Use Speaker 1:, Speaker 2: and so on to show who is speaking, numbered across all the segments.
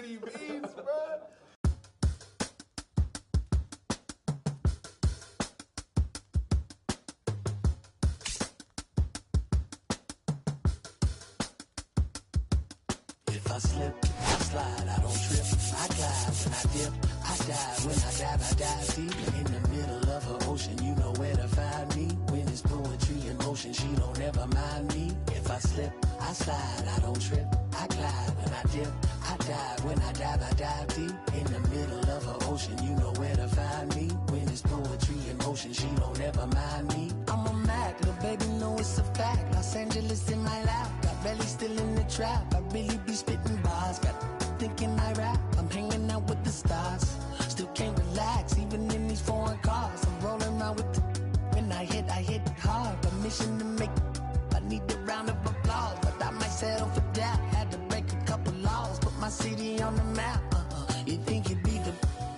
Speaker 1: Philly beats, bro.
Speaker 2: If I slip, I slide, I don't trip, I glide when I dip, I dive when I dive deep in the middle of an ocean. You know where to find me. When it's poetry in motion, she don't ever mind me. If I slip, I slide, I don't trip, I glide when I dip, I dive when I dive deep in the middle of an ocean. You know where to find me. When it's poetry in motion, she don't ever mind me. I'm a Mac, little baby, know it's a fact. Los Angeles in my lap, got belly still in the trap. I really be spitting bars, got thinking I rap. I'm hanging out with the stars, still can't relax, even in these foreign cars. I'm rolling around with the when I hit hard. Permission to make, I need a round of applause, but I might settle for that. Had to break a couple laws, put my city on the map. You think you'd be the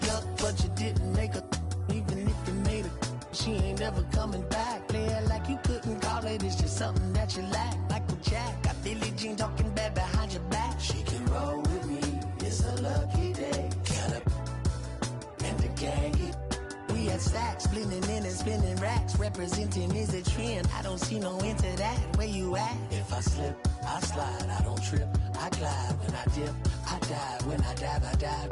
Speaker 2: luck, but you didn't make a. Even if you made it, she ain't ever coming back. Play it like you couldn't call it, it's just something that you lack. Michael Jack, got Billie Jean talking bad behind your back. She can roll with me, it's a lucky day. Kinda, and the gang, we had stacks, blending in and spinning racks. Representing is a trend, I don't see no end to that. Where you at? If I slip, I slide, I don't trip, I glide when I dip, I dive when I dive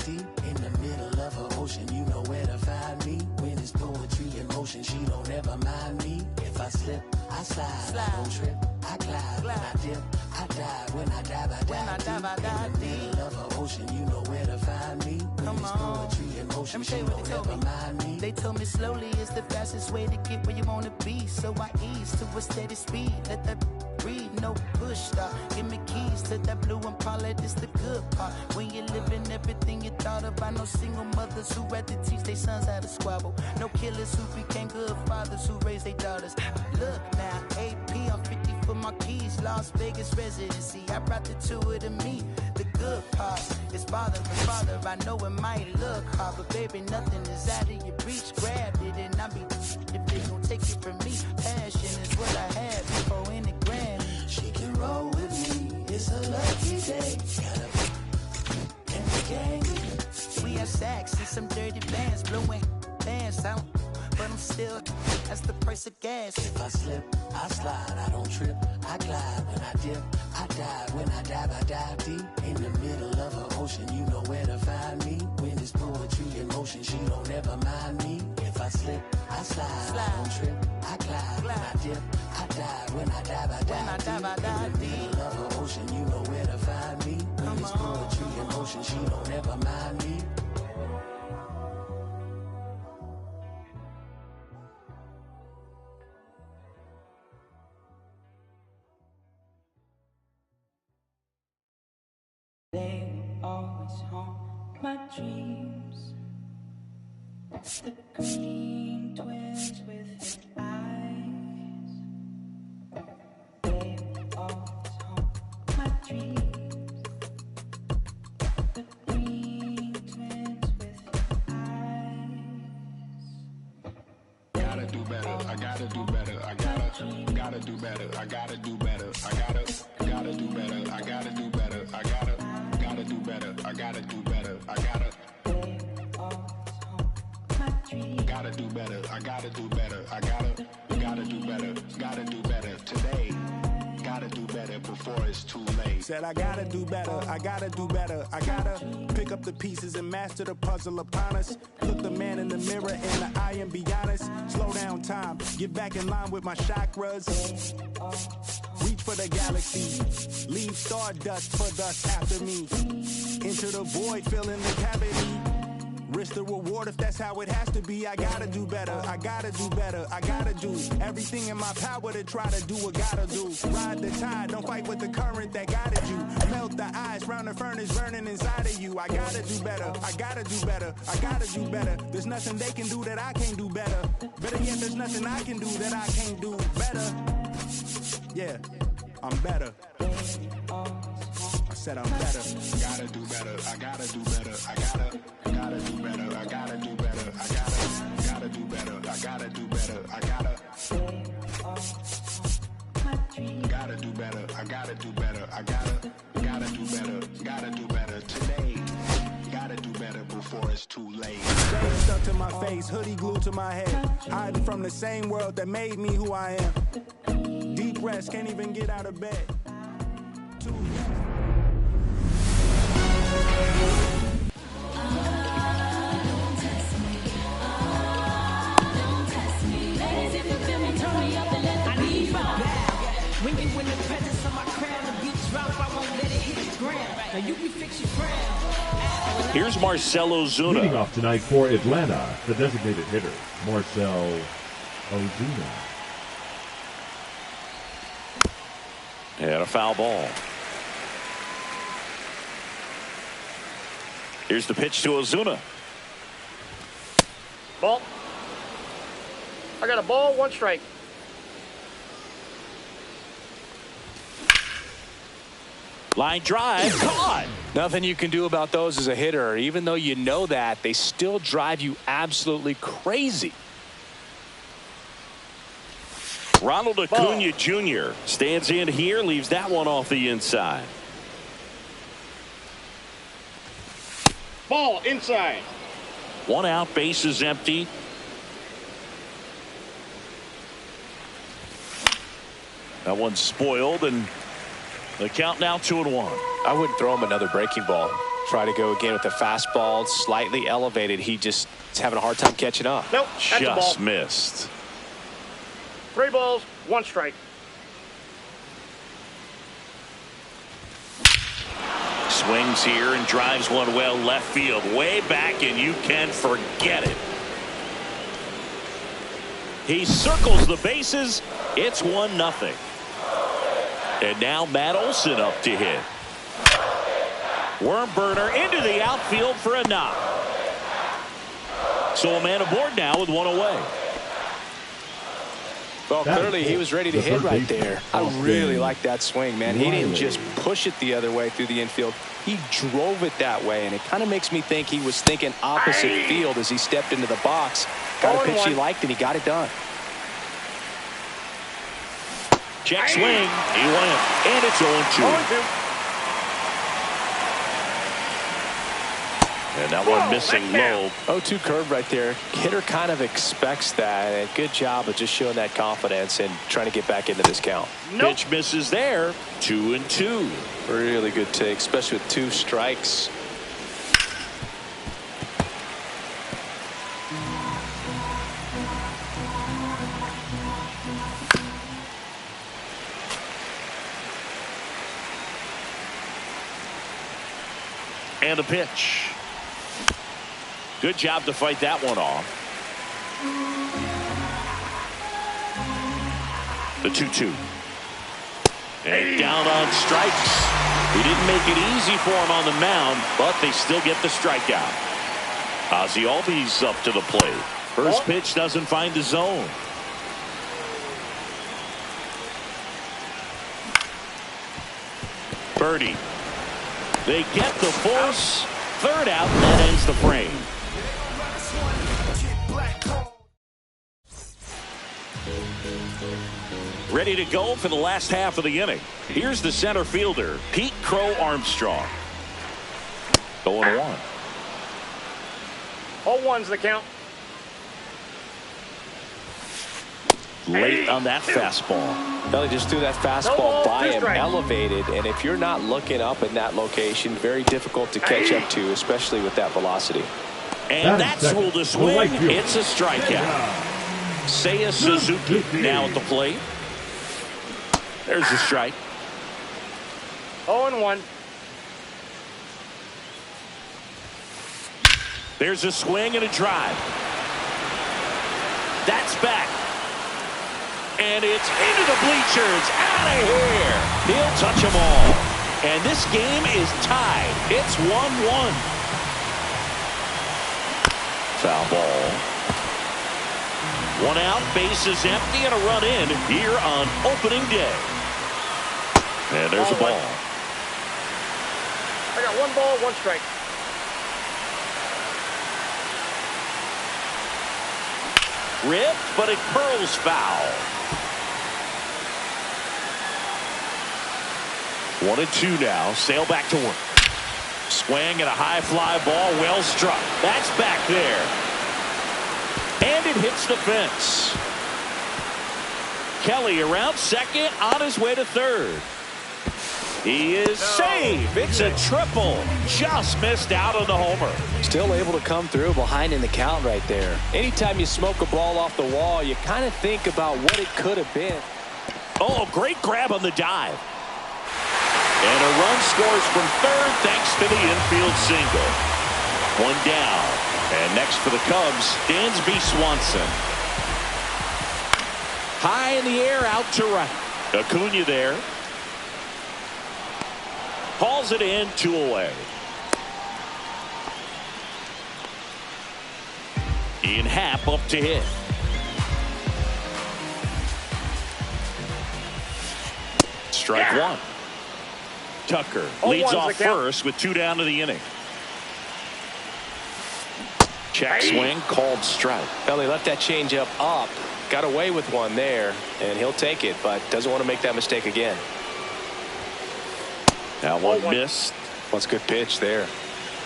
Speaker 2: deep in the middle of an ocean. You know where to find me. When it's poetry in motion, she don't ever mind me. If I slip, I slide, I don't trip, I glide when I dip, I dive when I dive deep in the middle of an ocean. You know where to find me. When it's poetry in motion, she don't ever mind me.
Speaker 3: They told me slowly is the fastest way to get where you wanna be. So I ease to a steady speed. Let that breathe, no push stop. Give me keys to that blue Impala, this the good part. When you're living everything you thought about. No single mothers who had to teach their sons how to squabble. No killers who became good fathers who raised their daughters. Look now, AP, I'm 50 for my keys. Las Vegas residency, I brought the two of to me. The good part is father and father. I know it might look hard, but baby, nothing is out of your reach. Grabbed it and I be if they gon' take it from me. Passion is what I had before any Grammy.
Speaker 2: She can roll with me, it's a lucky day. And the gang,
Speaker 3: we have sacks and some dirty bands, blowing bands out. But I'm still, that's the price of gas.
Speaker 2: If I slip, I slide, I don't trip, I glide when I dip, I dive when I dive deep in the middle of an ocean. You know where to find me. When it's poetry in motion, she don't ever mind me. If I slip, I slide, I don't trip, I glide when I dip, I dive when I dive deep in the middle of an ocean. You know where to find me. When it's poetry in motion, she don't ever mind me.
Speaker 4: They will always haunt my dreams. The green twins with their eyes. They will always haunt my dreams. The green twins with their eyes.
Speaker 5: Gotta do better, I gotta do better, I gotta do better, I gotta do better, I gotta do better, I gotta do better, I gotta do better, I gotta do better, I gotta do better, I gotta do better, I gotta do better today. Gotta do better before it's too late.
Speaker 6: Said I gotta do better, I gotta do better, I gotta pick up the pieces and master the puzzle upon us. Look the man in the mirror in the eye and be honest. Slow down time, get back in line with my chakras. Reach for the galaxy, leave stardust for dust after me. Into the void, fill in the cavity. Risk the reward if that's how it has to be. I gotta do better, I gotta do better, I gotta do everything in my power to try to do what gotta do. Ride the tide, don't fight with the current that guided you. Melt the ice round the furnace burning inside of you. I gotta do better, I gotta do better, I gotta do better. There's nothing they can do that I can't do better. Better yet, there's nothing I can do that I can't do better. Yeah, I'm better. I said I'm better.
Speaker 5: Gotta do better, I gotta do better, I gotta do better, I gotta do better, I gotta do better, I gotta do better, I gotta do better, I gotta do better, I gotta do better today. too late.
Speaker 6: Shade stuck to my face, hoodie glued to my head. Hiding from the same world that made me who I am. Deep rest, can't even get out of bed.
Speaker 1: When you in the presence of my crown, the beat drop, I won't let it hit the ground. Now you can fix your crown.
Speaker 7: Here's Marcell Ozuna.
Speaker 8: Leading off tonight for Atlanta, the designated hitter, Marcell Ozuna.
Speaker 7: And a foul ball. Here's the pitch to Ozuna.
Speaker 9: Ball. I got a ball, 1 strike.
Speaker 7: Line drive, caught.
Speaker 10: Nothing you can do about those as a hitter. Even though you know that, they still drive you absolutely crazy.
Speaker 7: Ronald Acuna Jr. stands in here, leaves that one off the inside.
Speaker 9: Ball inside.
Speaker 7: 1 out, base is empty. That one's spoiled, and the count now 2-1.
Speaker 10: I wouldn't throw him another breaking ball. Try to go again with the fastball, slightly elevated. He just is having a hard time catching up.
Speaker 9: Nope, that's a ball.
Speaker 7: Just missed.
Speaker 9: 3 balls, 1 strike.
Speaker 7: Swings here and drives one well left field, way back, and you can forget it. He circles the bases. It's 1-0. And now Matt Olson up to hit. Worm burner into the outfield for a knock. So a man aboard now with 1 away.
Speaker 10: Well, clearly he was ready to hit right there. I really like that swing, man. He didn't just push it the other way through the infield. He drove it that way, and it kind of makes me think he was thinking opposite field as he stepped into the box. Got a pitch he liked, and he got it done.
Speaker 7: Check swing. He went. And it's 0-2. And that one missing low.
Speaker 10: 0-2 curve right there. Hitter kind of expects that. And good job of just showing that confidence and trying to get back into this count.
Speaker 7: Pitch misses there. 2-2.
Speaker 10: Really good take, especially with 2 strikes.
Speaker 7: And a pitch. Good job to fight that one off. The 2-2. And down on strikes. He didn't make it easy for him on the mound, but they still get the strikeout. Ozzie Albies up to the plate. First pitch doesn't find the zone. Birdie. They get the force. 3rd out, and that ends the frame. Ready to go for the last half of the inning. Here's the center fielder, Pete Crow Armstrong. 0-1.
Speaker 9: 0-1's the count.
Speaker 7: Late on that fastball.
Speaker 10: Well, he just threw that fastball by him, elevated, and if you're not looking up in that location, very difficult to catch up to, especially with that velocity.
Speaker 7: And that's ruled a swing. It's a strikeout. Seiya Suzuki now at the plate. There's the strike.
Speaker 9: 0-1.
Speaker 7: There's a swing and a drive. That's back. And it's into the bleachers. Out of here. He'll touch them all. And this game is tied. It's 1-1. Foul ball. 1 out, bases empty, and a run in here on opening day. And there's a ball.
Speaker 9: I got 1 ball, 1 strike.
Speaker 7: Ripped, but it curls foul. 1-2 now. Sale back to work. swing and a high fly ball, well struck. That's back there. And it hits the fence. Kelly around second, on his way to third. He is safe. It's a triple. Just missed out on the homer.
Speaker 10: Still able to come through behind in the count right there. Anytime you smoke a ball off the wall, you kind of think about what it could have been.
Speaker 7: Oh, great grab on the dive. And a run scores from third thanks to the infield single. One down. And next for the Cubs, Dansby Swanson. High in the air, out to right. Acuna there. Hauls it in, 2 away. Ian Happ up to hit. Strike one. Tucker leads off first with 2 down to the inning. Check swing, called strike.
Speaker 10: Well, he left that changeup up. Got away with one there, and he'll take it, but doesn't want to make that mistake again.
Speaker 7: That one missed.
Speaker 10: That's a good pitch there.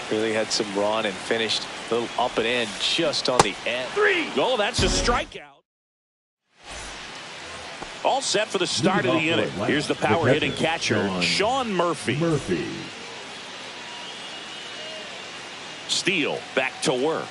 Speaker 10: Really had some run and finished a little up and in just on the end.
Speaker 7: 3. Oh, that's a strikeout. All set for the start of the inning. Here's the power hitting catcher, Sean Murphy. Steele back to work.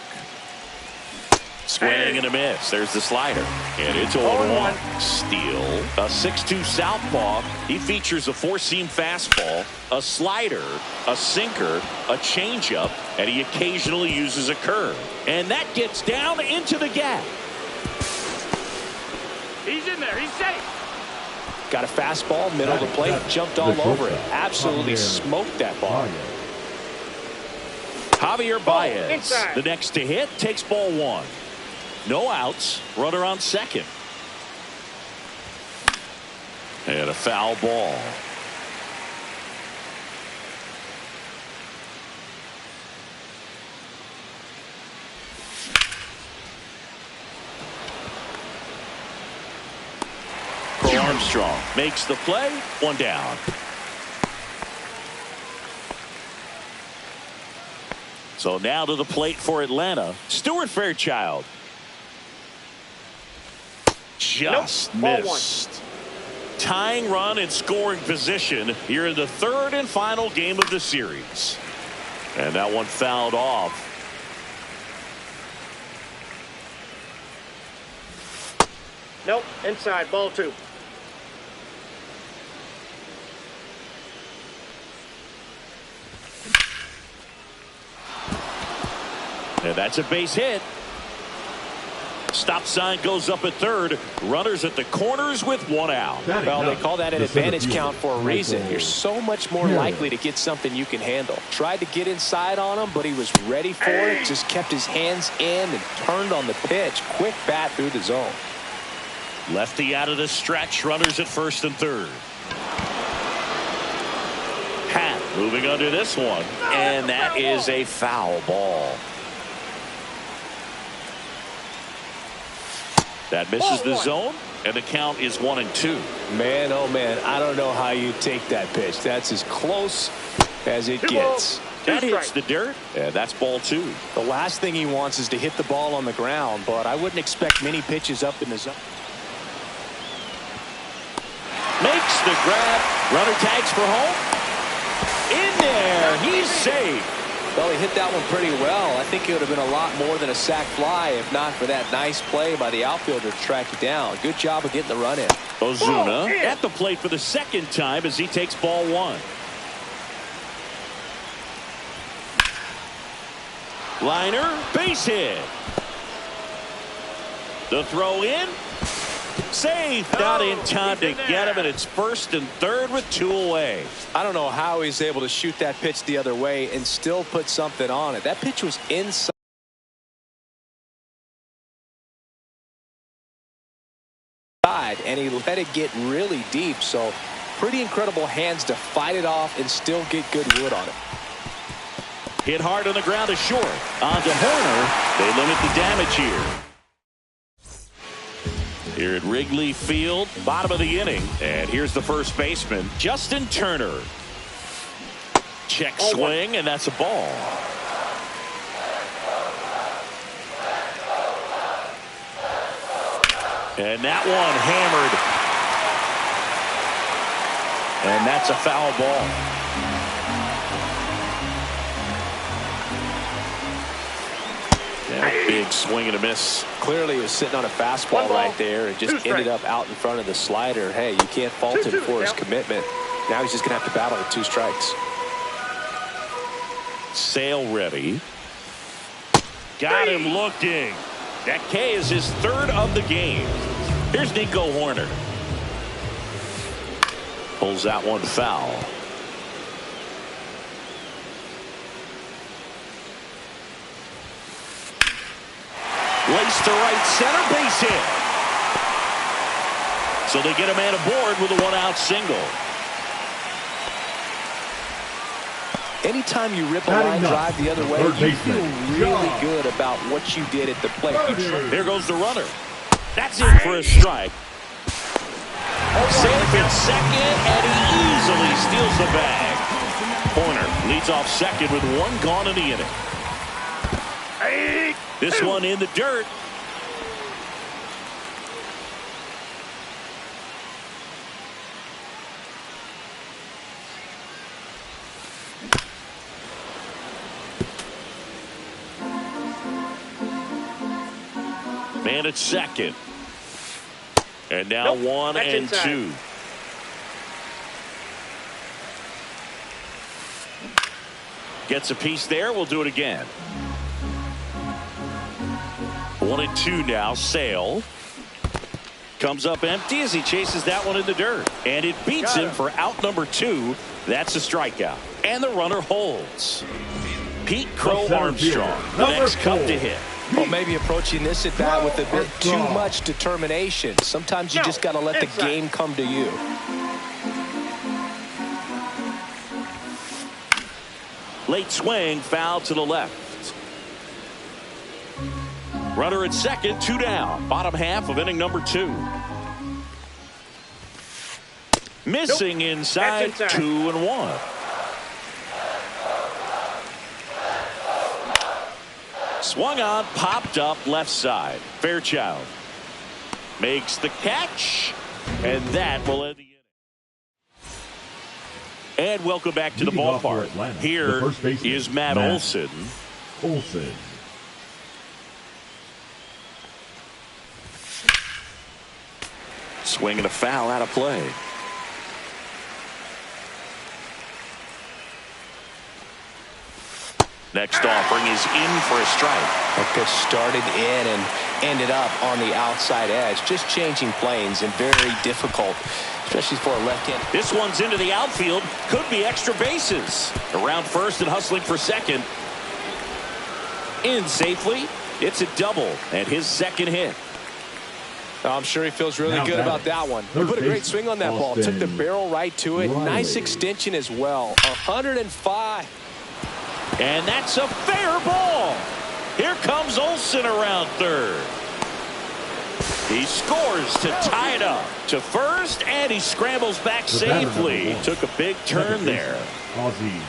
Speaker 7: Swing and a miss. There's the slider. And it's 0-1. Steele, a 6'2 southpaw. He features a 4-seam fastball, a slider, a sinker, a changeup, and he occasionally uses a curve. And that gets down into the gap.
Speaker 9: He's in there. He's safe.
Speaker 10: Got a fastball, middle of the plate, jumped all over it. Absolutely smoked that ball.
Speaker 7: Javier Baez, the next to hit, takes ball 1. No outs, runner on second. And a foul ball. Armstrong makes the play, 1 down. So now to the plate for Atlanta, Stuart Fairchild. Just missed. Tying run in scoring position here in the 3rd and final game of the series. And that one fouled off.
Speaker 9: Nope, inside, ball 2.
Speaker 7: And that's a base hit. Stop sign goes up at third. Runners at the corners with 1 out.
Speaker 10: Well, they call that an advantage count for a reason. You're so much more likely to get something you can handle. Tried to get inside on him, but he was ready for it. Just kept his hands in and turned on the pitch. Quick bat through the zone.
Speaker 7: Lefty out of the stretch. Runners at first and third. Happ moving under this one. And that is a foul ball. That misses the zone, and the count is 1-2.
Speaker 10: Man, oh man, I don't know how you take that pitch. That's as close as it gets.
Speaker 7: That hits the dirt, and that's ball 2.
Speaker 10: The last thing he wants is to hit the ball on the ground, but I wouldn't expect many pitches up in the zone.
Speaker 7: Makes the grab. Runner tags for home. In there, he's safe.
Speaker 10: Well, he hit that one pretty well. I think it would have been a lot more than a sac fly if not for that nice play by the outfielder to track it down. Good job of getting the run in.
Speaker 7: Ozuna at the plate for the 2nd time as he takes ball 1. Liner, base hit. The throw in. Safe, not in time to get him, and it's 1st and 3rd with 2 away.
Speaker 10: I don't know how he's able to shoot that pitch the other way and still put something on it. That pitch was inside, and he let it get really deep. So pretty incredible hands to fight it off and still get good wood on it.
Speaker 7: Hit hard on the ground to short. On to Horner. They limit the damage here. Here at Wrigley Field, bottom of the inning. And here's the first baseman, Justin Turner. Check swing, and that's a ball. And that one hammered. And that's a foul ball. Yeah, big swing and a miss.
Speaker 10: Clearly he was sitting on a fastball right there and just ended up out in front of the slider. Hey, you can't fault him for his commitment. Now he's just going to have to battle with 2 strikes.
Speaker 7: Sale ready. Got him looking. That K is his 3rd of the game. Here's Nico Hoerner. Pulls that one foul. Laced to right center, base hit. So they get a man aboard with a 1-out single.
Speaker 10: Anytime you rip a line drive the other way, you feel really good about what you did at the plate.
Speaker 7: There goes the runner. That's in for a strike. Safe in second, and he easily steals the bag. Hoerner leads off second with 1 gone in the inning. This one in the dirt. Man at second. And now 1 and 2. Gets a piece there. We'll do it again. 1 and 2 now. Sale. Comes up empty as he chases that one in the dirt. And it beats him for out number 2. That's a strikeout. And the runner holds. Pete Crow Armstrong. The next cup to hit.
Speaker 10: Well, maybe approaching this at bat with a bit too much determination. Sometimes you just got to let the game come to you.
Speaker 7: Late swing, foul to the left. Runner at second, 2 down. Bottom half of inning number 2. Missing inside, 2 and 1. Swung on, popped up left side. Fairchild makes the catch, and that will end the inning. And welcome back to the ballpark. Here is Matt Olson. Swinging a foul out of play. Next offering is in for a strike.
Speaker 10: That pitch started in and ended up on the outside edge. Just changing planes and very difficult, especially for a left-hand.
Speaker 7: This one's into the outfield. Could be extra bases. Around first and hustling for second. In safely. It's a double and his 2nd hit.
Speaker 10: I'm sure he feels really good about that one. He put a great swing on that ball. Took the barrel right to it. Nice extension as well. 105.
Speaker 7: And that's a fair ball. Here comes Olson around third. He scores to tie it up to first, and he scrambles back safely. Took a big turn there.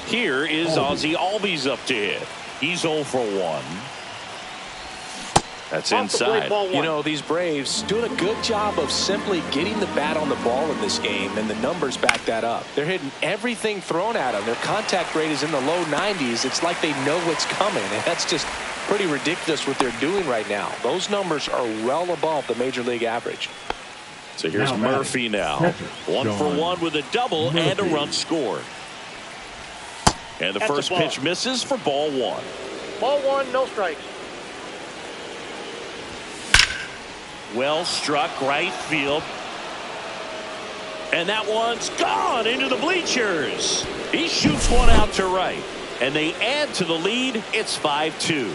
Speaker 7: Here is Ozzie Albies up to hit. He's 0 for 1. That's inside.
Speaker 10: You know, these Braves doing a good job of simply getting the bat on the ball in this game, and the numbers back that up. They're hitting everything thrown at them. Their contact rate is in the low 90s. It's like they know what's coming, and that's just pretty ridiculous what they're doing right now. Those numbers are well above the major league average.
Speaker 7: So here's Murphy now. 1 for 1 with a double and a run scored. And the first pitch misses for ball 1.
Speaker 9: Ball 1, no strikes.
Speaker 7: Well struck right field. And that one's gone into the bleachers. He shoots one out to right. And they add to the lead. It's 5-2.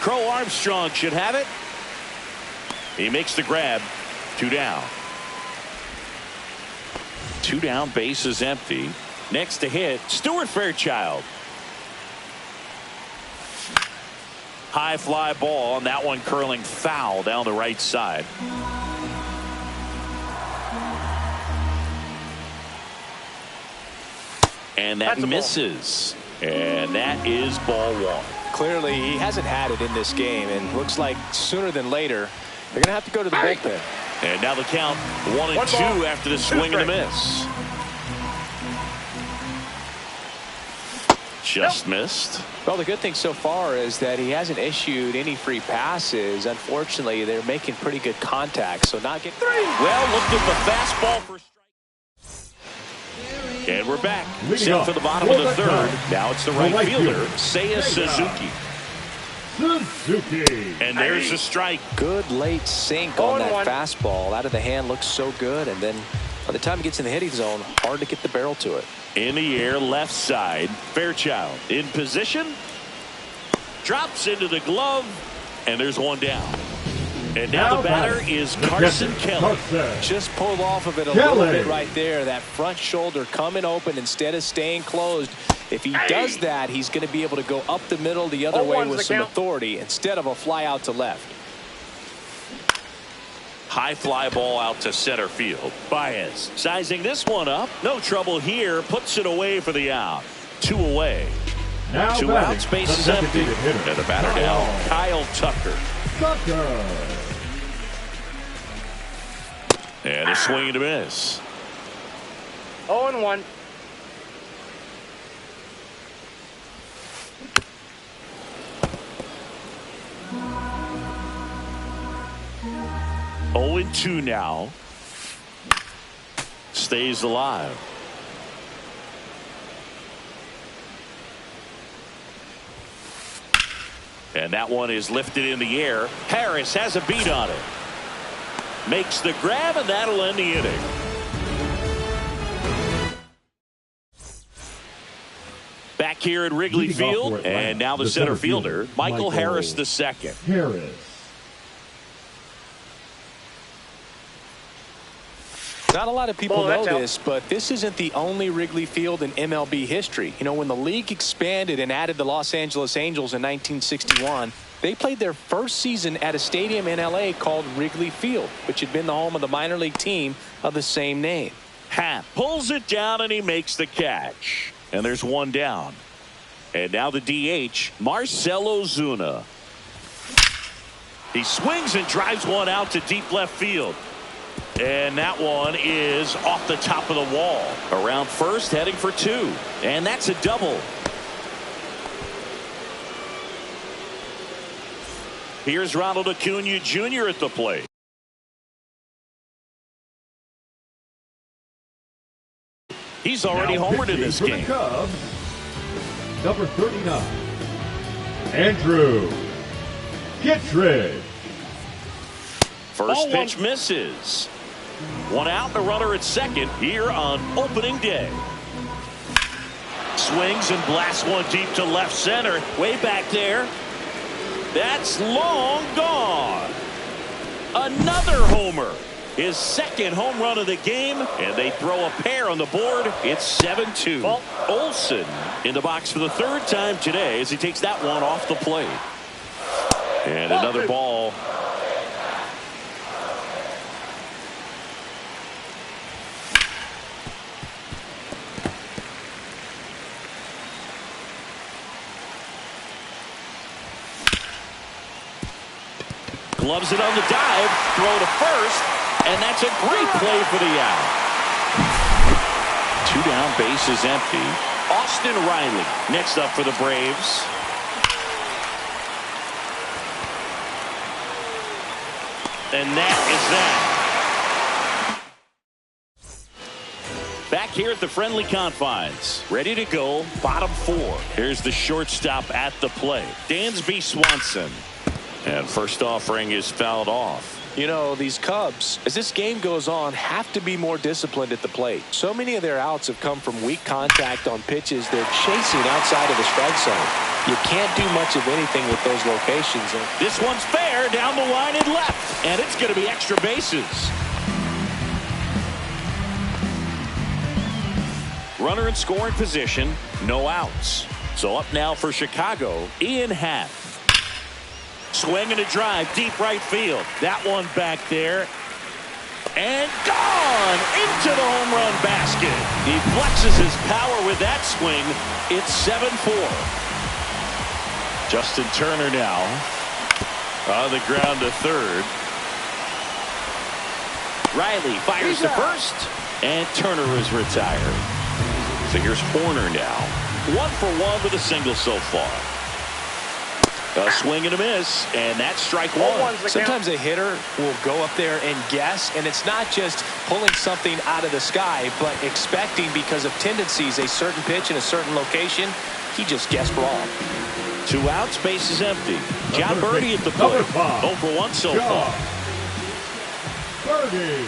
Speaker 7: Crow Armstrong should have it. He makes the grab. 2 down. 2 down, base is empty. Next to hit, Stuart Fairchild. High fly ball, and that one curling foul down the right side. And that misses. And that is ball one.
Speaker 10: Clearly, he hasn't had it in this game, and looks like sooner than later, they're going to have to go to the bullpen.
Speaker 7: And now the count 1-2 after the swing and a miss. Just missed.
Speaker 10: Well, the good thing so far is that he hasn't issued any free passes. Unfortunately, they're making pretty good contact, so not getting three.
Speaker 7: Well, looked at the fastball for strike. And we're back. Set for the bottom of the third. Now it's the right fielder, Seiya Suzuki. And there's a strike.
Speaker 10: Good late sink on that fastball. Out of the hand, looks so good. And then by the time it gets in the hitting zone, hard to get the barrel to it.
Speaker 7: In the air, left side. Fairchild in position. Drops into the glove. And there's one down. And now the batter is Carson Kelly.
Speaker 10: Just pulled off of it a little bit right there. That front shoulder coming open instead of staying closed. If he does that, he's going to be able to go up the middle the other way with some authority instead of a fly out to left.
Speaker 7: High fly ball out to center field. Baez sizing this one up. No trouble here. Puts it away for the out. 2 away.
Speaker 8: Now
Speaker 7: 2 outs. Bases empty. And the batter now, Kyle Tucker. And a swing and a miss.
Speaker 9: 0-1.
Speaker 7: Oh, 2 now. Stays alive. And that one is lifted in the air. Harris has a beat on it. Makes the grab, and that'll end the inning. Back here at Wrigley Field, and now the center fielder, Michael Harris II.
Speaker 10: Not a lot of people know this, but this isn't the only Wrigley Field in MLB history. You know, when the league expanded and added the Los Angeles Angels in 1961, they played their first season at a stadium in L.A. called Wrigley Field, which had been the home of the minor league team of the same name.
Speaker 7: Happ pulls it down, and he makes the catch. And there's one down. And now the DH, Marcell Ozuna. He swings and drives one out to deep left field. And that one is off the top of the wall. Around first, heading for 2. And that's a double. Here's Ronald Acuna Jr. at the plate. He's already homered in this game.
Speaker 8: Cubs, number 39, Andrew Kittredge.
Speaker 7: First pitch misses. 1 out, the runner at second here on opening day. Swings and blasts one deep to left center. Way back there. That's long gone. Another homer. His second home run of the game, and they throw a pair on the board. It's 7-2. Olson in the box for the 3rd time today as he takes that one off the plate. And another ball. Gloves it on the dive, throw to first, and that's a great play for the out. 2 down, bases empty. Austin Riley next up for the Braves. And that is that. Back here at the friendly confines, ready to go, bottom 4. Here's the shortstop at the plate, Dansby Swanson. And first offering is fouled off.
Speaker 10: You know, these Cubs, as this game goes on, have to be more disciplined at the plate. So many of their outs have come from weak contact on pitches they're chasing outside of the strike zone. You can't do much of anything with those locations.
Speaker 7: This one's fair down the line and left, and it's going to be extra bases. Runner in scoring position, no outs. So up now for Chicago, Ian Happ. Swing and a drive, deep right field. That one back there. And gone! one into the home run basket. He flexes his power with that swing. It's 7-4. Justin Turner now on the ground to third. Riley fires to first, and Turner is retired. So here's Horner now. 1 for 1 with a single so far. A swing and a miss, and that's strike one.
Speaker 10: Sometimes a hitter will go up there and guess, and it's not just pulling something out of the sky, but expecting because of tendencies a certain pitch in a certain location. He just guessed wrong.
Speaker 7: 2 outs, base is empty. John Birdie at the plate. 0 for 1 so far.
Speaker 8: Birdie.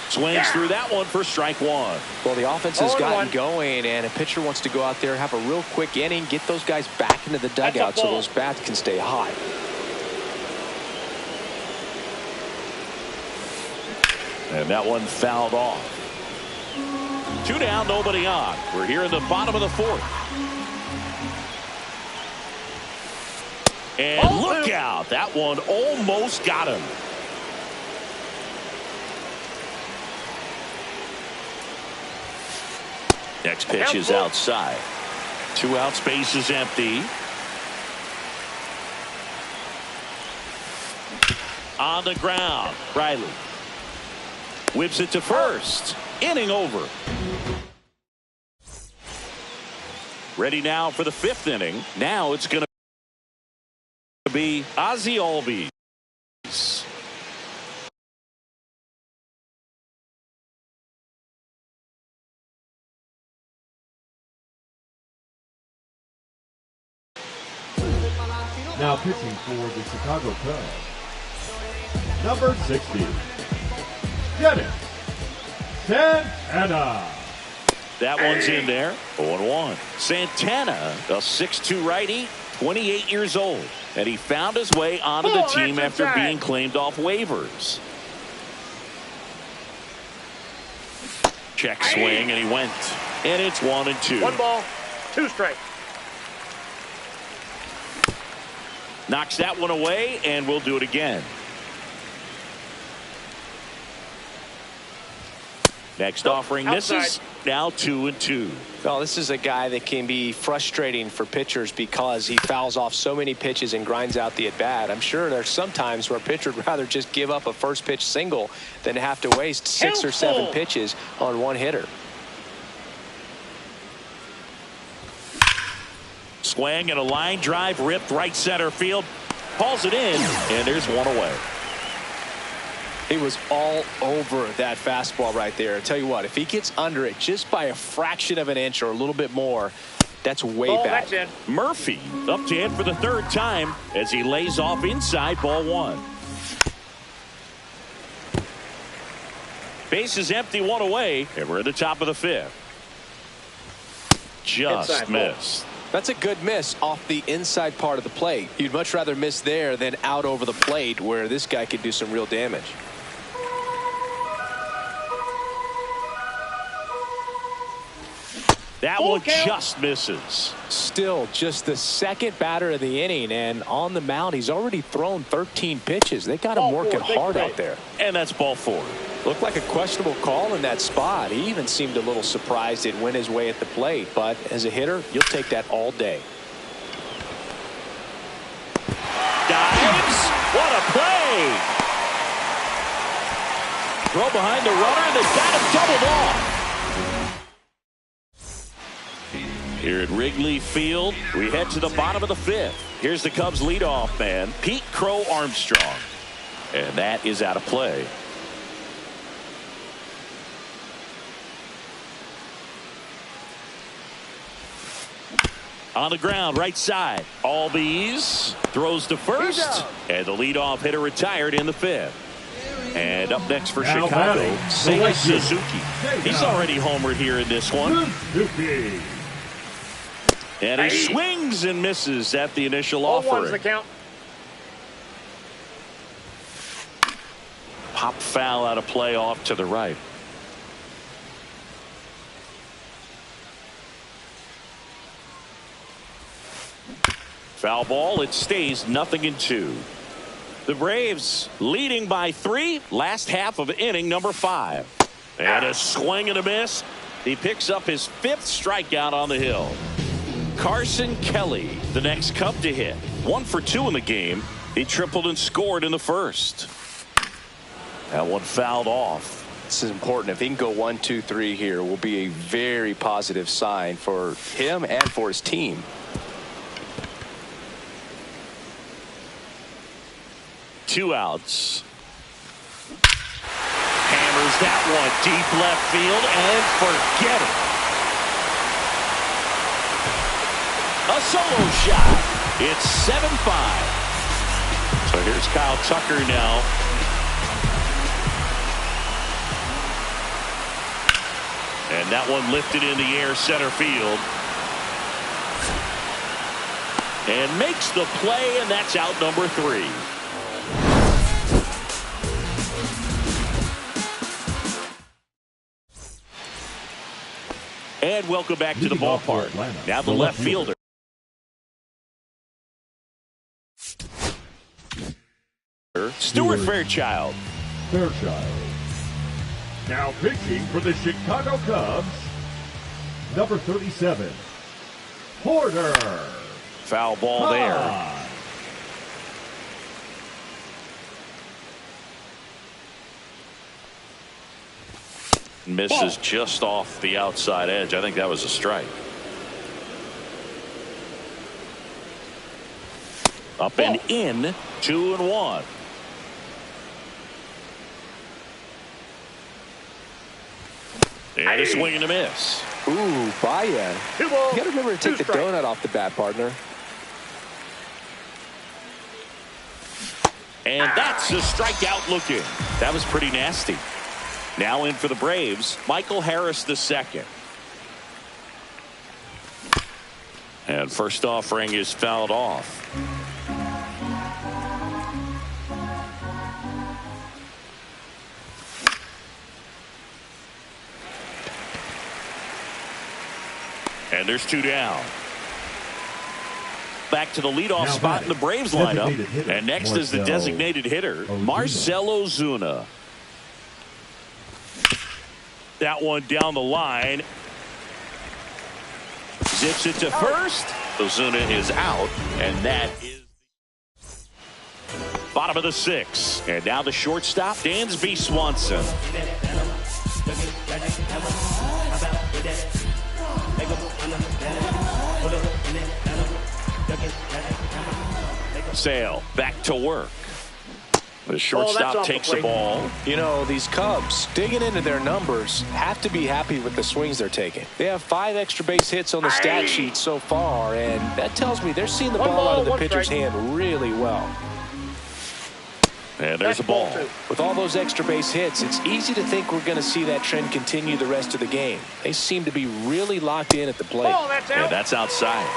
Speaker 7: Swings through that one for strike one.
Speaker 10: Well, the offense has gotten going, and a pitcher wants to go out there, have a real quick inning, get those guys back into the dugout so those bats can stay hot.
Speaker 7: And that one fouled off. 2 down, nobody on. We're here in the bottom of the 4th. And look out. That one almost got him. Next pitch is outside. 2 outs, base is empty. On the ground, Riley whips it to first. Inning over. Ready now for the 5th inning. Now it's going to be Ozzie Albies.
Speaker 8: Now pitching for the Chicago Cubs, number 60, Dennis Santana.
Speaker 7: That one's in there. 0-1. Santana, a 6'2 righty, 28 years old. And he found his way onto the team after being claimed off waivers. Check swing, and he went. And it's 1-2.
Speaker 9: 1 ball, 2 strikes.
Speaker 7: Knocks that one away, and we'll do it again. Next offering misses. Now 2-2.
Speaker 10: Well, this is a guy that can be frustrating for pitchers because he fouls off so many pitches and grinds out the at-bat. I'm sure there's some times where a pitcher would rather just give up a first pitch single than have to waste 6 or 7 pitches on one hitter.
Speaker 7: Swing and a line drive ripped right center field. Hauls it in, and there's one away.
Speaker 10: He was all over that fastball right there. I tell you what, if he gets under it just by a fraction of an inch or a little bit more, that's way back.
Speaker 7: Murphy up to hit for the 3rd time as he lays off inside, ball 1. Base is empty, 1 away, and we're at the top of the 5th. Just missed.
Speaker 10: That's a good miss off the inside part of the plate. You'd much rather miss there than out over the plate where this guy could do some real damage.
Speaker 7: That one just misses.
Speaker 10: Still just the 2nd batter of the inning, and on the mound he's already thrown 13 pitches. They got him working hard out there.
Speaker 7: And that's ball 4.
Speaker 10: Looked like a questionable call in that spot. He even seemed a little surprised it went his way at the plate, but as a hitter you'll take that all day.
Speaker 7: Dives. What a play. Throw behind the runner, and they've got him doubled off. Here at Wrigley Field, we head to the bottom of the 5th. Here's the Cubs leadoff man, Pete Crow Armstrong. And that is out of play. On the ground, right side. Albies throws to first. And the leadoff hitter retired in the 5th. And up next for
Speaker 8: now
Speaker 7: Chicago,
Speaker 8: Seiya
Speaker 7: Suzuki. He's already homered here in this one.
Speaker 8: Suzuki.
Speaker 7: And he swings and misses at the initial offering.
Speaker 9: The count.
Speaker 7: Pop foul out of play off to the right. Foul ball. It stays 0-2. The Braves leading by 3. Last half of inning number 5. And a swing and a miss. He picks up his 5th strikeout on the hill. Carson Kelly, the next Cub to hit. 1 for 2 in the game. He tripled and scored in the first. That one fouled off.
Speaker 10: This is important. If he can go 1, 2, 3 here, will be a very positive sign for him and for his team.
Speaker 7: Two outs. Hammers that one deep left field and forget it. A solo shot. It's 7-5. So here's Kyle Tucker now. And that one lifted in the air center field. And makes the play, and that's out number 3. And welcome back to the ballpark. Now the left fielder. Stuart Fairchild.
Speaker 8: Now pitching for the Chicago Cubs, number 37, Porter.
Speaker 7: Foul ball there. Misses just off the outside edge. I think that was a strike. Up and in, 2-1. And a swing and a miss.
Speaker 10: Ooh, Baez. You got to remember to take the donut off the bat, partner.
Speaker 7: And that's a strikeout looking. That was pretty nasty. Now in for the Braves, Michael Harris II. And first offering is fouled off. And there's 2 down. Back to the leadoff spot in the Braves lineup. And next is the designated hitter, Marcell Ozuna. That one down the line. Zips it to first. Ozuna is out. And that is bottom of the 6th. And now the shortstop, Dansby Swanson. Sale back to work. The shortstop takes the ball.
Speaker 10: You know, these Cubs, digging into their numbers, have to be happy with the swings they're taking. They have 5 extra base hits on the stat sheet so far, and that tells me they're seeing the ball out of the pitcher's hand really well.
Speaker 7: And there's a ball.
Speaker 10: With all those extra base hits, it's easy to think we're going to see that trend continue the rest of the game. They seem to be really locked in at the plate.
Speaker 7: And that's outside.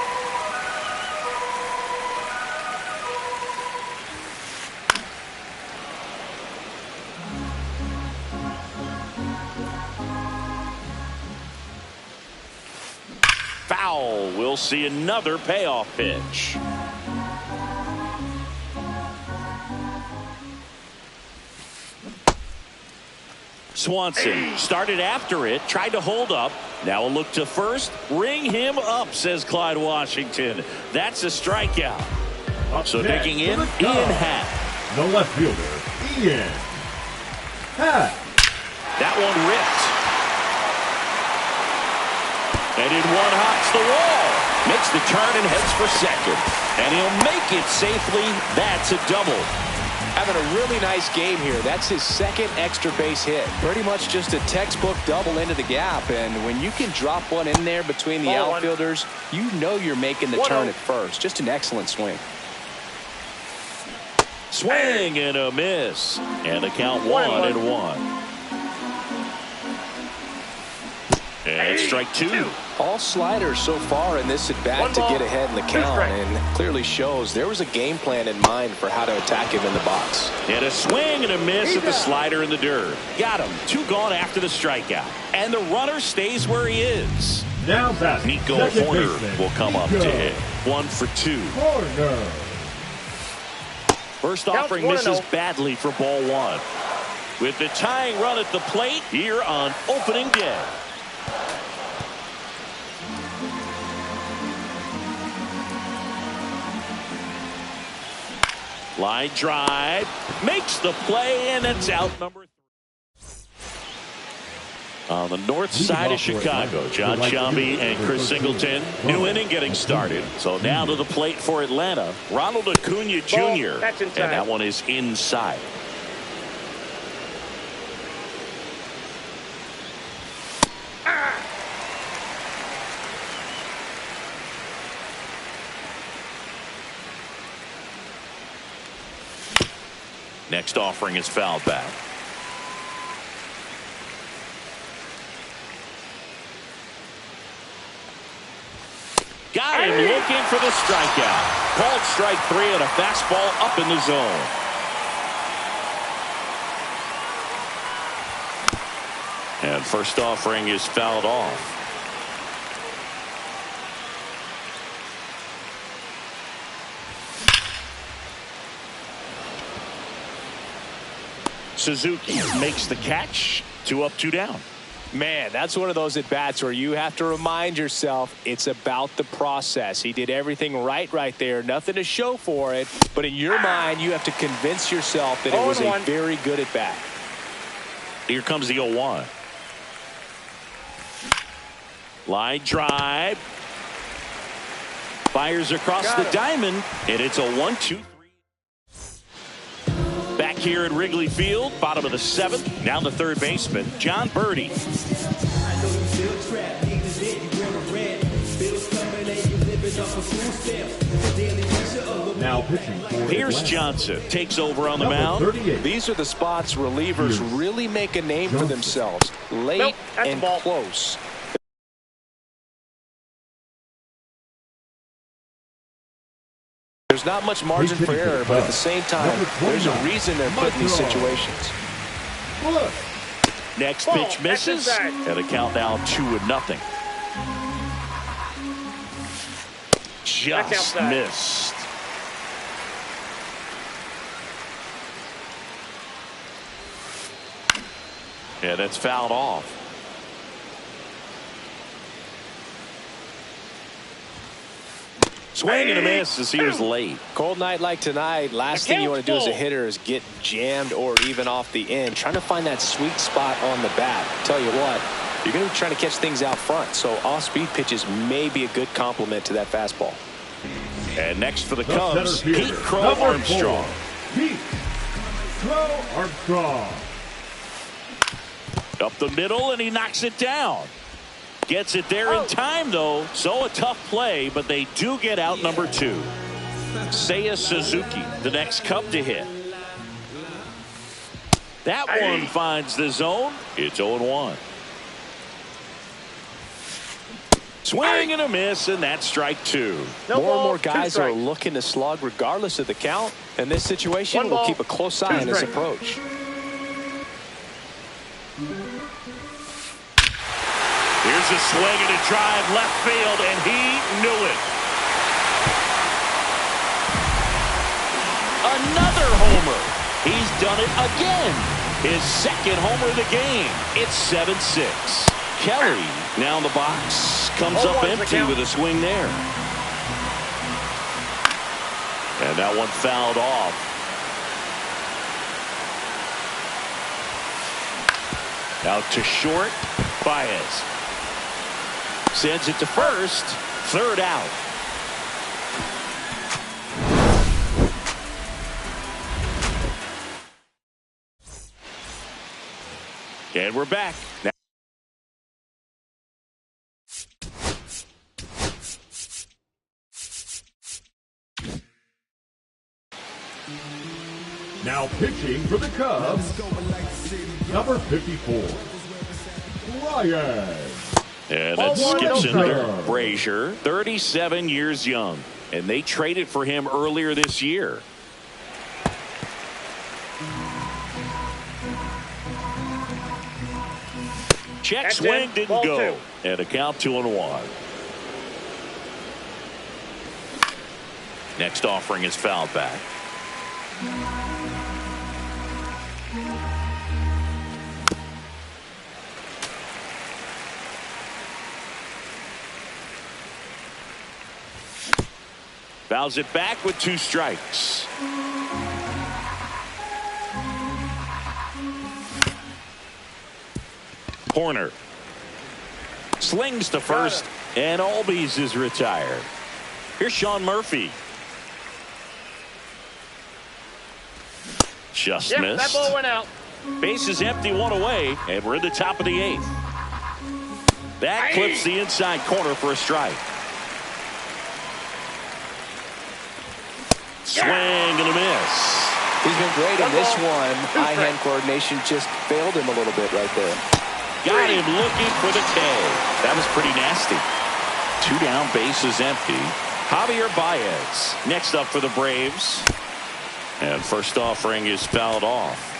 Speaker 7: Foul. We'll see another payoff pitch. Swanson started after it, tried to hold up. Now a look to first. Ring him up, says Clyde Washington. That's a strikeout. So digging in, Ian Happ.
Speaker 8: The left fielder, Ian Happ.
Speaker 7: That one ripped. And in one hops the wall. Makes the turn and heads for second. And he'll make it safely. That's a double.
Speaker 10: Having a really nice game here. That's his 2nd extra base hit. Pretty much just a textbook double into the gap. And when you can drop one in there between the outfielders, you know you're making the turn at first. Just an excellent swing.
Speaker 7: Swing and a miss. And the count 1-1. And strike 2.
Speaker 10: All sliders so far in this at bat to get ahead in the count, and clearly shows there was a game plan in mind for how to attack him in the box.
Speaker 7: And a swing and a miss at the slider in the dirt. Got him. 2 gone after the strikeout. And the runner stays where he is.
Speaker 8: Now that
Speaker 7: Nico Hoerner will come up to hit. 1 for 2.
Speaker 8: Hoerner.
Speaker 7: First offering misses badly for ball one. With the tying run at the plate here on opening day. Line drive, makes the play, and it's out number 3. On the north side of Chicago, John Sciambi and Chris Singleton. New inning getting started. So now to the plate for Atlanta, Ronald Acuna Jr. And that one is inside. Next offering is fouled back. Got him looking for the strikeout. Called strike 3 and a fastball up in the zone. And first offering is fouled off. Suzuki makes the catch. 2 up, 2 down.
Speaker 10: Man, that's one of those at-bats where you have to remind yourself it's about the process. He did everything right there. Nothing to show for it. But in your mind, you have to convince yourself that it was a very good at-bat.
Speaker 7: Here comes the 0-1. Line drive. Fires across the diamond. And it's a 1-2-3. Back here at Wrigley Field, bottom of the 7th. Now the third baseman, Jon Berti.
Speaker 8: Now pitching for
Speaker 7: Pierce Johnson takes over on the mound.
Speaker 10: These are the spots relievers really make a name for themselves. Late and close. There's not much margin for error, but at the same time, there's a reason they're put in these situations.
Speaker 7: Next pitch misses, and a count now 2-0. Just missed. And it's fouled off. Swing and a miss as he was late.
Speaker 10: Cold night like tonight, last thing you want to do as a hitter is get jammed or even off the end. Trying to find that sweet spot on the bat. Tell you what, you're going to be trying to catch things out front, so off-speed pitches may be a good complement to that fastball.
Speaker 7: And next for the Cubs, Pete Crow Armstrong.
Speaker 8: Pete Crow Armstrong.
Speaker 7: Up the middle, and he knocks it down. Gets it there in time, though. So a tough play, but they do get out number 2. Seiya Suzuki, the next Cub to hit. That one finds the zone. It's 0-1. Swing and a miss, and that's strike 2.
Speaker 10: More and more guys are looking to slug regardless of the count. In this situation, we'll keep a close eye on his approach.
Speaker 7: Here's a swing and a drive left field, and he knew it. Another homer. He's done it again. His second homer of the game. It's 7-6. Kelly now in the box. Comes up empty with a swing there. And that one fouled off. Out to short. Baez sends it to first. Third out. And we're back.
Speaker 8: Now pitching for the Cubs, number 54, Ryan.
Speaker 7: And that skips in there. Brazier, 37 years young. And they traded for him earlier this year. Check swing didn't go. And a count 2-1. Next offering is fouled back. Fouls it back with 2 strikes. Horner slings to first, and Albies is retired. Here's Sean Murphy. Just missed.
Speaker 9: That ball went out.
Speaker 7: Base is empty, 1 away, and we're in the top of the 8th. That clips the inside corner for a strike. Swing and a miss.
Speaker 10: He's been great in this one. Eye-hand coordination just failed him a little bit right there.
Speaker 7: Got him looking for the K. That was pretty nasty. 2 down, bases empty. Javier Baez next up for the Braves. And first offering is fouled off.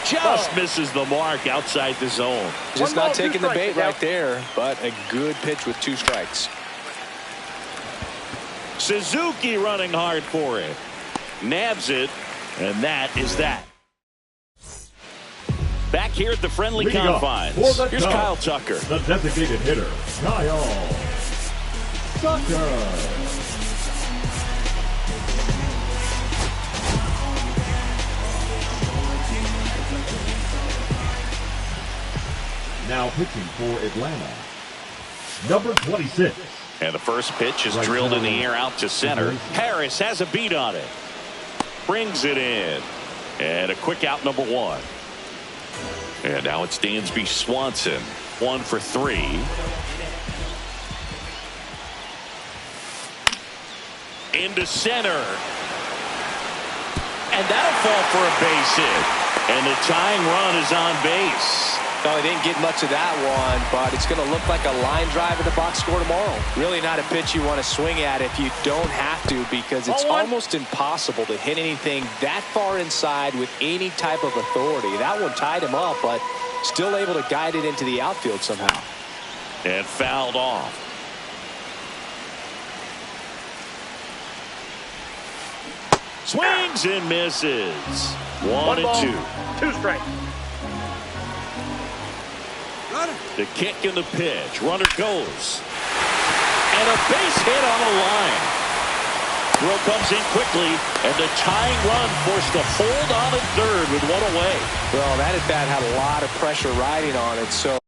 Speaker 7: Just misses the mark outside the zone.
Speaker 10: Just not taking the bait right there, but a good pitch with 2 strikes.
Speaker 7: Suzuki running hard for it. Nabs it, and that is that. Back here at the friendly confines. Here's Kyle Tucker.
Speaker 8: The designated hitter, Kyle Tucker. Now pitching for Atlanta, number 26.
Speaker 7: And the first pitch is drilled in the air out to center. Harris has a beat on it. Brings it in. And a quick out, number 1. And now it's Dansby Swanson. 1 for 3. Into center. And that'll fall for a base hit. And the tying run is on base.
Speaker 10: No, he didn't get much of that one, but it's going to look like a line drive in the box score tomorrow. Really not a pitch you want to swing at if you don't have to, because it's almost impossible to hit anything that far inside with any type of authority. That one tied him up, but still able to guide it into the outfield somehow.
Speaker 7: And fouled off. Swings and misses. 1 and 2.
Speaker 9: 2 strikes.
Speaker 7: The kick and the pitch. Runner goes. And a base hit on the line. Throw comes in quickly, and the tying run forced a hold on at third with 1 away.
Speaker 10: Well, that at bat had a lot of pressure riding on it, so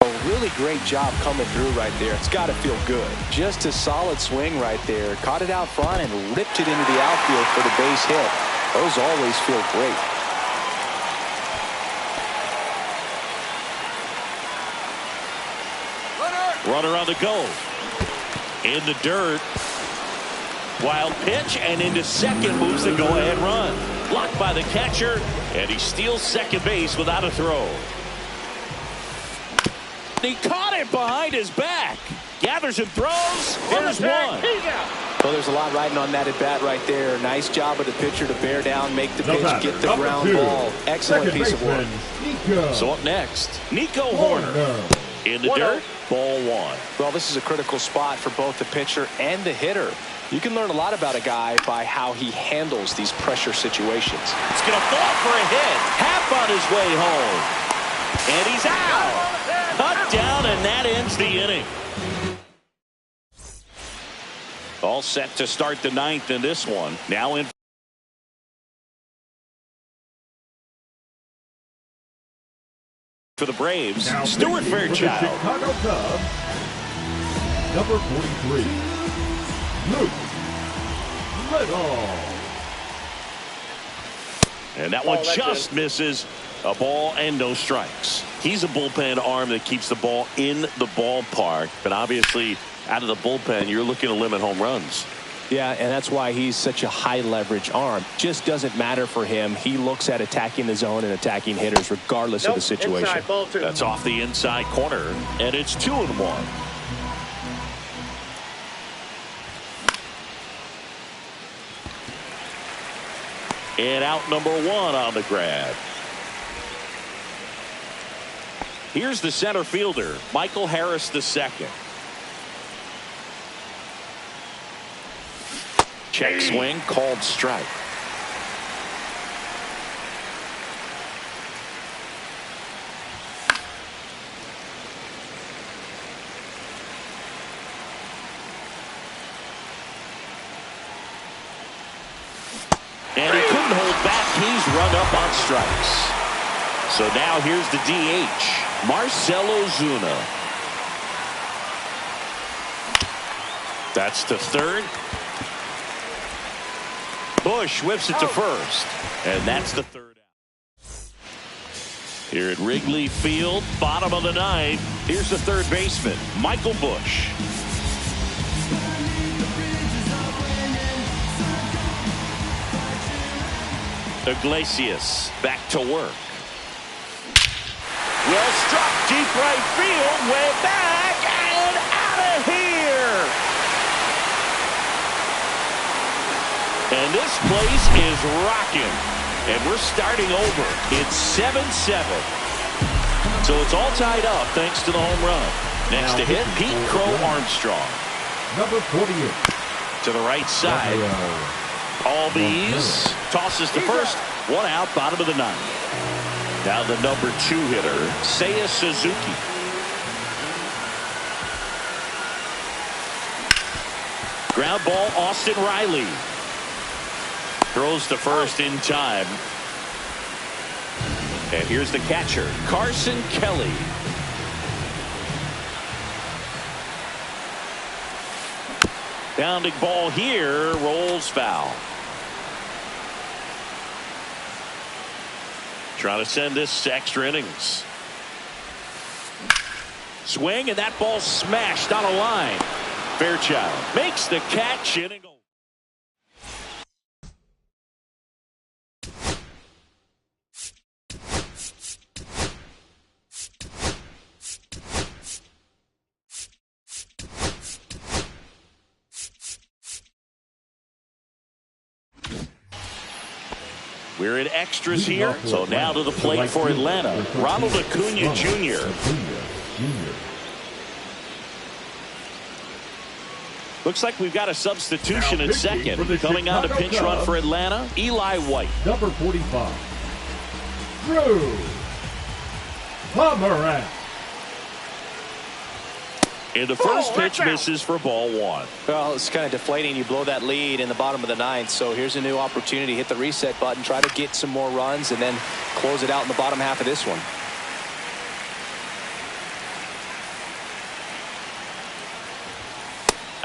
Speaker 10: a really great job coming through right there. It's got to feel good. Just a solid swing right there. Caught it out front and ripped it into the outfield for the base hit. Those always feel great.
Speaker 7: Runner on the go. In the dirt. Wild pitch, and into second moves the go-ahead run. Blocked by the catcher, and he steals second base without a throw. He caught it behind his back. Gathers and throws. There's 1.
Speaker 10: Well, there's a lot riding on that at bat right there. Nice job of the pitcher to bear down, make the pitch, get the ground ball. Excellent piece of work.
Speaker 7: So up next, Nico Horner. In the dirt, ball 1.
Speaker 10: Well, this is a critical spot for both the pitcher and the hitter. You can learn a lot about a guy by how he handles these pressure situations.
Speaker 7: It's going to fall for a hit. Half on his way home. And he's out. Cut down, and that ends the inning. All set to start the 9th in this one. Now in for the Braves,
Speaker 8: now
Speaker 7: Stuart Fairchild.
Speaker 8: Chicago Cubs, number 43, Luke Little.
Speaker 7: And that one just misses. A ball and no strikes. He's a bullpen arm that keeps the ball in the ballpark, but obviously out of the bullpen, you're looking to limit home runs.
Speaker 10: Yeah, and that's why he's such a high leverage arm. Just doesn't matter for him. He looks at attacking the zone and attacking hitters regardless of the situation.
Speaker 9: Inside, ball 2.
Speaker 7: That's off the inside corner, and it's 2-1. And out number 1 on the grab. Here's the center fielder, Michael Harris II. Check swing, called strike. And he couldn't hold back. He's rung up on strikes. So now here's the DH, Marcell Ozuna. That's to third. Bush whips it to first. And that's the third out. Here at Wrigley Field, bottom of the 9th. Here's the third baseman, Michael Bush. Iglesias back to work. Well struck, deep right field, way back and out of here. And this place is rocking. And we're starting over. It's 7-7. So it's all tied up thanks to the home run. Next to hit, Pete Crow Armstrong.
Speaker 8: Number 48.
Speaker 7: To the right side. Albies tosses to first. 1 out, bottom of the 9th. Now the number 2 hitter, Seiya Suzuki. Ground ball, Austin Riley. Throws to first in time. And here's the catcher, Carson Kelly. Pounding ball here, rolls foul. Trying to send this to extra innings. Swing, and that ball smashed on a line. Fairchild makes the catch. Inning. We're in extras here, so now to the plate for Atlanta, Ronald Acuna Jr. Looks like we've got a substitution at second. Coming on to pinch run for Atlanta, Eli White.
Speaker 8: Number 45, Drew Pomeranz.
Speaker 7: And the first pitch misses for ball 1.
Speaker 10: Well, it's kind of deflating. You blow that lead in the bottom of the 9th. So here's a new opportunity. Hit the reset button. Try to get some more runs and then close it out in the bottom half of this one.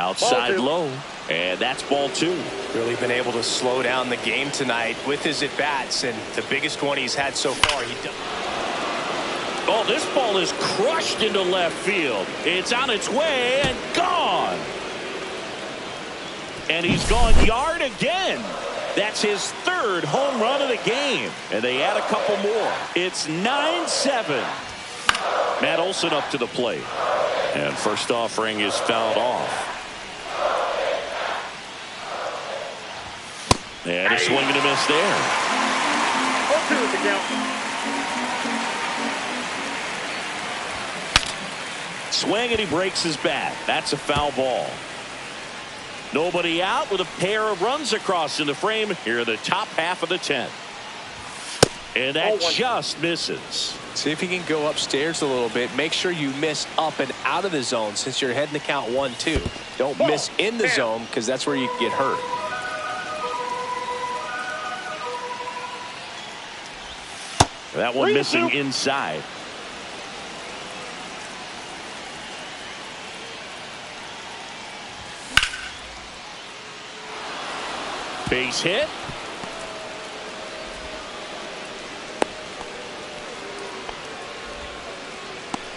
Speaker 7: Outside low. And that's ball 2.
Speaker 10: Really been able to slow down the game tonight with his at-bats. And the biggest one he's had so far.
Speaker 7: Oh, this ball is crushed into left field. It's on its way and gone. And he's gone yard again. That's his 3rd home run of the game. And they add a couple more. It's 9-7. Matt Olson up to the plate. And first offering is fouled off. And a swing and a miss there.
Speaker 9: 0-2 is the count.
Speaker 7: Swing and he breaks his bat. That's a foul ball. Nobody out with a pair of runs across in the frame here in the top half of the 10th. And that just misses.
Speaker 10: See if you can go upstairs a little bit. Make sure you miss up and out of the zone since you're heading to count 1-2. Don't miss in the zone because that's where you can get hurt.
Speaker 7: That one missing inside. Base hit.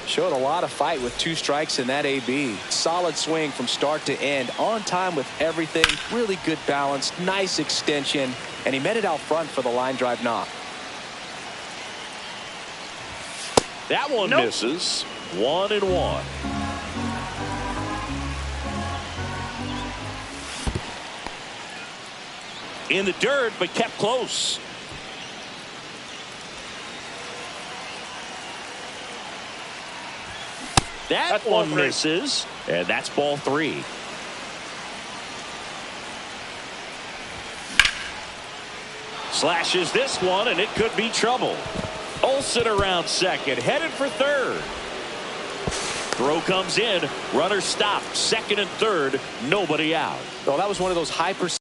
Speaker 10: Showed a lot of fight with 2 strikes in that AB. Solid swing from start to end. On time with everything. Really good balance. Nice extension. And he met it out front for the line drive knock.
Speaker 7: That one misses. 1-1. In the dirt, but kept close. That one misses, and that's ball 3. Slashes this one, and it could be trouble. Olsen around second, headed for third. Throw comes in, runner stopped, second and third, nobody out.
Speaker 10: Well, that was one of those high percentage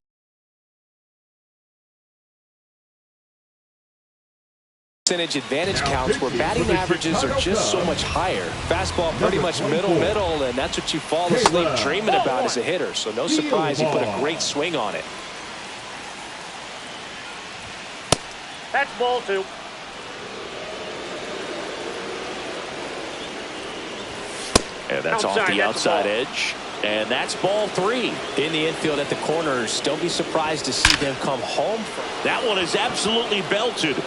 Speaker 10: advantage counts where batting averages are just so much higher. Fastball pretty much middle, and that's what you fall asleep dreaming about as a hitter. So no surprise he put a great swing on it.
Speaker 9: That's ball 2.
Speaker 7: And that's off the outside edge. And that's ball 3.
Speaker 10: In the infield at the corners, don't be surprised to see them come home.
Speaker 7: That one is absolutely belted.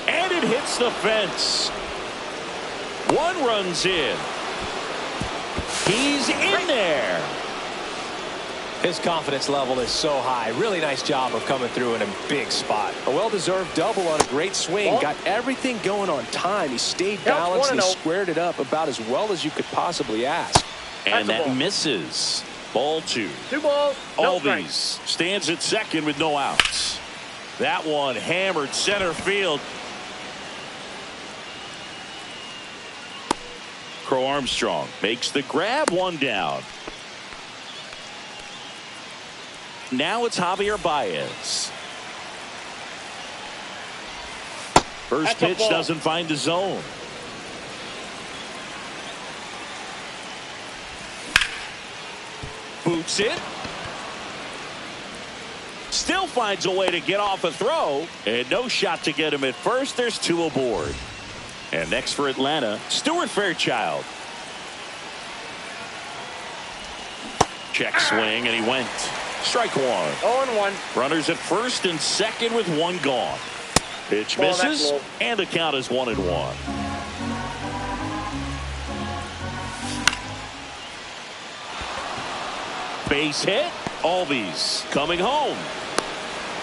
Speaker 7: And it hits the fence. One runs in. He's in there.
Speaker 10: His confidence level is so high. Really nice job of coming through in a big spot. A well-deserved double on a great swing. Got everything going on time. He stayed balanced and he squared it up about as well as you could possibly ask.
Speaker 7: And that misses. Ball 2.
Speaker 9: 2 balls.
Speaker 7: Albies stands at second with no outs. That one hammered center field. Crow Armstrong makes the grab, 1 down. Now it's Javier Baez. First pitch doesn't find the zone. Boots it. Still finds a way to get off a throw. And no shot to get him at first. There's 2 aboard. And next for Atlanta, Stuart Fairchild. Check swing, and he went. Strike 1.
Speaker 9: 0-1.
Speaker 7: Runners at first and second with 1 gone. Pitch misses, and the count is 1-1. Base hit. Albies coming home.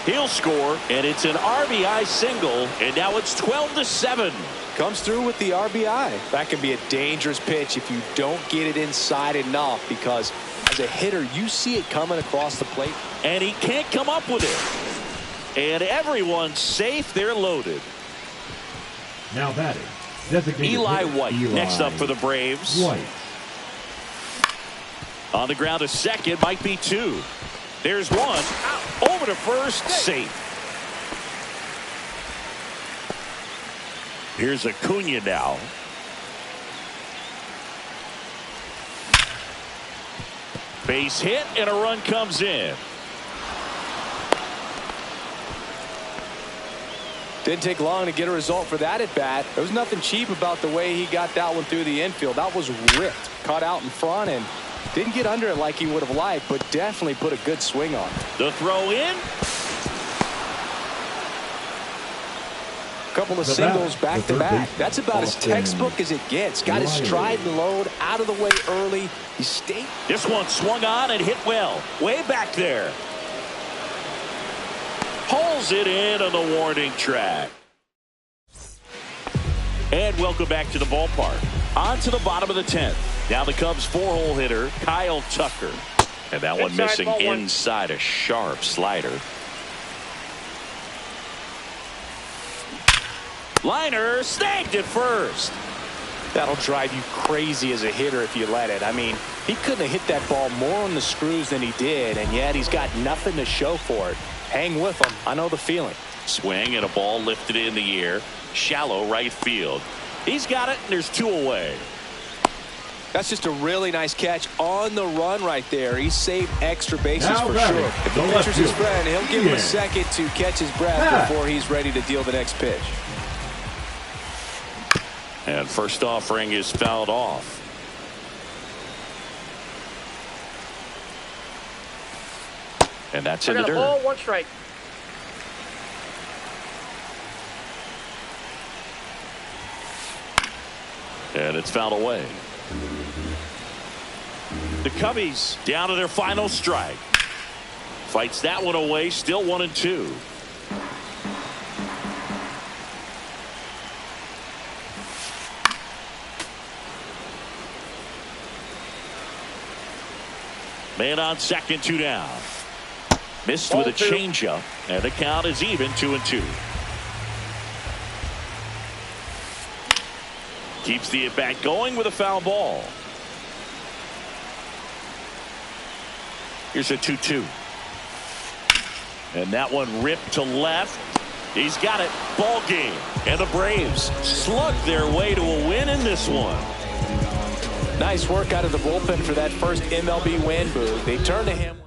Speaker 7: He'll score, and it's an RBI single, and now it's 12-7.
Speaker 10: Comes through with the RBI. That can be a dangerous pitch if you don't get it inside enough, because as a hitter, you see it coming across the plate.
Speaker 7: And he can't come up with it. And everyone's safe. They're loaded.
Speaker 8: Now batting, designated
Speaker 7: Eli
Speaker 8: hitter,
Speaker 7: White next up for the Braves.
Speaker 8: White.
Speaker 7: On the ground to second, might be 2. There's 1. Over to first, safe. Here's Acuna now. Base hit, and a run comes in.
Speaker 10: Didn't take long to get a result for that at bat. There was nothing cheap about the way he got that one through the infield. That was ripped, caught out in front, and didn't get under it like he would have liked, but definitely put a good swing on.
Speaker 7: The throw in.
Speaker 10: Couple of singles back to back. That's about as textbook as it gets. Got his stride and load out of the way early. He stayed.
Speaker 7: This one swung on and hit well. Way back there. Pulls it in on the warning track. And welcome back to the ballpark. On to the bottom of the 10th. Now the Cubs 4-hole hitter, Kyle Tucker. And that one missing inside a sharp slider. Liner snagged it first.
Speaker 10: That'll drive you crazy as a hitter if you let it. I mean, he couldn't have hit that ball more on the screws than he did, and yet he's got nothing to show for it. Hang with him. I know the feeling.
Speaker 7: Swing and a ball lifted in the air. Shallow right field. He's got it, and there's 2 away.
Speaker 10: That's just a really nice catch on the run right there. He saved extra bases for sure. If the pitcher's his friend, he'll give him a second to catch his breath before he's ready to deal the next pitch.
Speaker 7: And first offering is fouled off. And that's in the dirt.
Speaker 9: Ball, 1 strike.
Speaker 7: And it's fouled away. The Cubbies down to their final strike. Fights that one away, still 1-2. Man on second, 2 down. Missed with a changeup, and the count is even 2-2. Keeps the at-bat going with a foul ball. Here's a 2-2. And that one ripped to left. He's got it. Ball game. And the Braves slugged their way to a win in this one.
Speaker 10: Nice work out of the bullpen for that first MLB win, Boog. They turned to him.